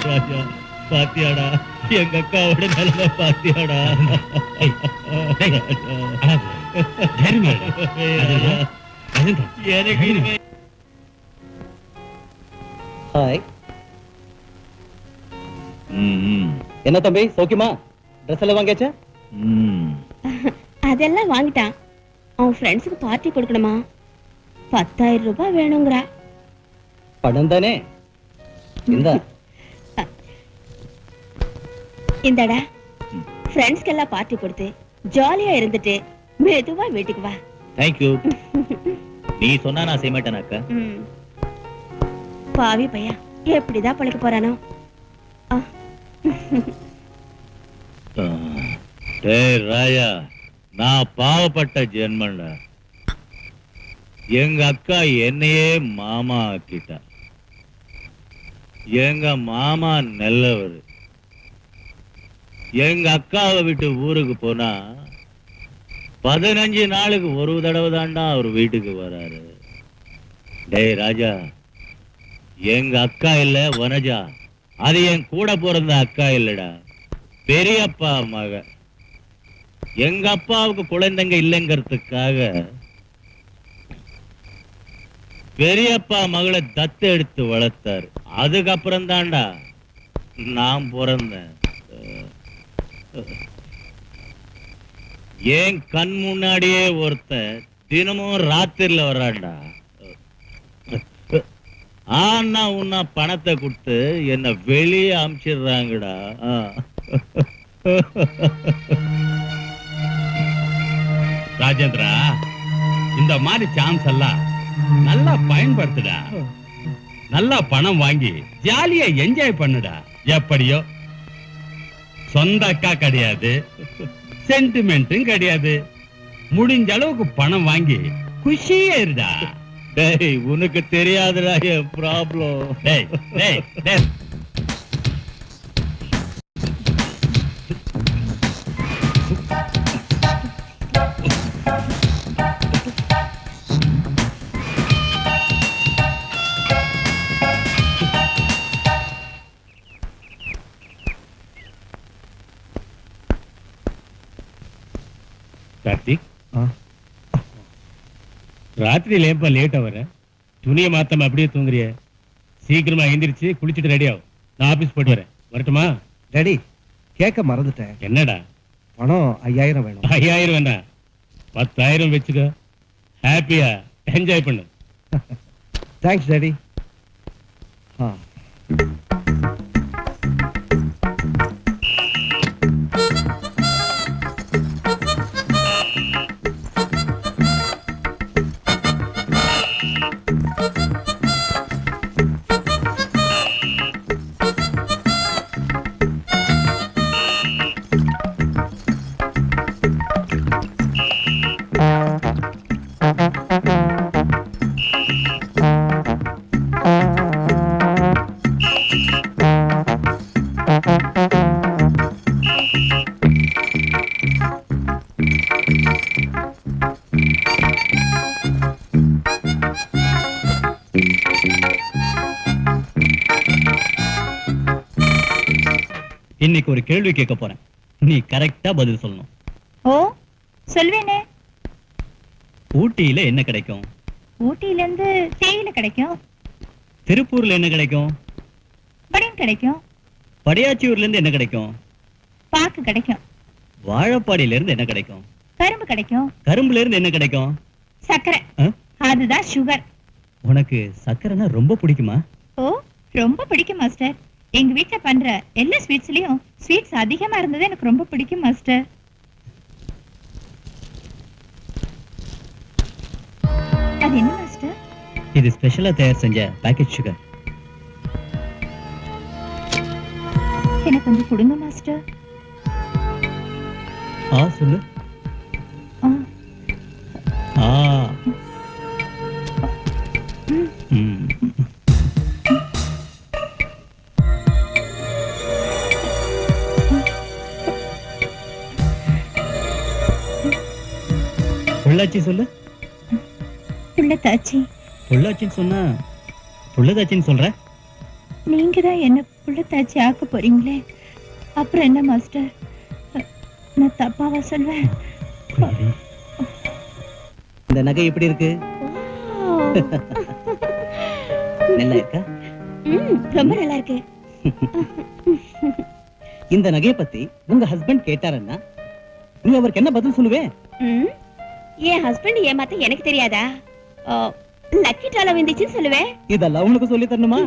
ராஜா பாத்தியாடா எங்க அக்காவோட நிலைமை பாத்தியாடா. என்ன தம்பி சௌக்கியமா? ட்ரெஸ் எல்லாம் வாங்கியாச்சா? அதெல்லாம் வாங்கிட்டான். அவன் ஃப்ரெண்ட்ஸுக்கு பார்ட்டி கொடுக்கணுமா? 10,000 ரூபாய் வேணுங்கிறா. பணம் தானே? இந்தடா ஃப்ரெண்ட்ஸ்க்கு எல்லாம் பார்ட்டி கொடுத்து ஜாலியா இருந்துட்டு மெதுவா வீட்டுக்கு வா. தேங்க்யூ. நீ சொன்னா நான் செய்ய மாட்டேன் அக்கா. பாவி பையா எப்படிதான் பழக்க போறானோ. ராஜா நான் பாவப்பட்ட ஜென்மன்ல எங்க அக்கா என்னையே மாமா ஆக்கிட்டா. எங்க மாமா நல்லவர். எங்க அக்காவை விட்டு ஊருக்கு போனா 15 நாளுக்கு ஒரு தடவை தாண்டா அவர் வீட்டுக்கு வராரு. டேய் ராஜா எங்க அக்கா இல்ல வனஜா, அது என் கூட பிறந்த அக்கா இல்லடா, பெரியப்பா மக. எங்க அப்பாவுக்கு குழந்தைங்க இல்லைங்கிறதுக்காக பெரியப்பா மகளை தத்து எடுத்து வளர்த்தாரு. அதுக்கப்புறம் தாண்டா நான் பிறந்தேன். ஏன் கண் முன்னாடியே ஒருத்தன் தினமும் ராத்திரில வர்றான்டா. ஆனா உன்ன பணத்தை கொடுத்து என்ன வெளியே அமிச்சிடுறாங்கடா. ராஜேந்திரா இந்த மாதிரி சான்ஸ் எல்லாம் நல்லா பயன்படுத்துடா. நல்லா பணம் வாங்கி ஜாலியா என்ஜாய் பண்ணுடா. எப்படியோ சொந்த அக்கா கிடையாது, சென்டிமெண்ட்டும் கிடையாது. முடிஞ்ச அளவுக்கு பணம் வாங்கி குஷியா இருடா. டேய் உனக்கு தெரியாதுடா என் ப்ராப்ளம். டேய் டேய் டேய் கார்த்திக், ராத்திரியில ஏன்பா லேட்டா வர? துணியை மாத்தாம அப்படியே தூங்குறிய? சீக்கிரமா எந்திரிச்சு குளிச்சுட்டு ரெடி ஆகும். நான் ஆபீஸ் போயிட்டு வரேன். வரட்டுமா? டாடி கேட்க மறந்துட்டேன். என்னடா? பணம் 5000 வேணும். 5000 வேண்டாம், 10,000 வச்சுக்க. ஹாப்பியா என்ஜாய் பண்ணு. Thanks daddy. இன்னைக்கு ஒரு கேள்வி கேட்க போறேன். நீ கரெக்டா பதில் சொல்லணும். ஓ சொல்வேனே. ஊட்டியில என்ன கிடைக்கும்? ஊட்டியில இருந்து தேயிலை கிடைக்கும். திருப்பூர்ல என்ன கிடைக்கும்? பனியன் கிடைக்கும். படையாச்சியூர்ல இருந்து என்ன கிடைக்கும்? பாக்கு கிடைக்கும். வாழப்பாடியில இருந்து என்ன கிடைக்கும்? கரும்பு கிடைக்கும். கரும்புல இருந்து என்ன கிடைக்கும்? சக்கரை. அதுதான் சுகர். உனக்கு சக்கரைனா ரொம்ப பிடிக்குமா? ஓ ரொம்ப பிடிக்கும் மாஸ்டர். எங்க வீட்டுல பண்ற எல்லா ஸ்வீட்ஸ்லயும் ஸ்வீட்ஸ் அதிகமா இருந்தது எனக்கு ரொம்ப பிடிக்கும் மாஸ்டர். அது என்ன மாஸ்டர்? இது ஸ்பெஷலா தயார் செஞ்ச பேக்கெட் சுகர். எனக்கு கொஞ்சம் கொடுங்க மாஸ்டர். சொல்லு. பொள்ளாச்சி சொல்லு. புள்ளத்தாச்சி. பொள்ளாச்சின்னு சொன்னா புள்ளதாச்சின்னு சொல்ற? நீங்க தான் என்ன புள்ளத்தாச்சி ஆக்க போறீங்களே, அப்புறம் என்ன மாஸ்டர்? நான் தப்பாவா சொல்வேன்? இந்த நகை எப்படி இருக்கு? நல்லா இருக்கா? ரொம்ப நல்லா இருக்கு. இந்த நகையை பத்தி உங்க ஹஸ்பண்ட் கேட்டாருன்னா நீ அவருக்கு என்ன பதில் சொல்லுவேன்? என் ஹஸ்பண்ட் ஏமாத்த எனக்கு தெரியாதா? லக்கி டால வந்துச்சுன்னு சொல்லுவேன். இதெல்லாம் உனக்கு சொல்லி தரணுமா?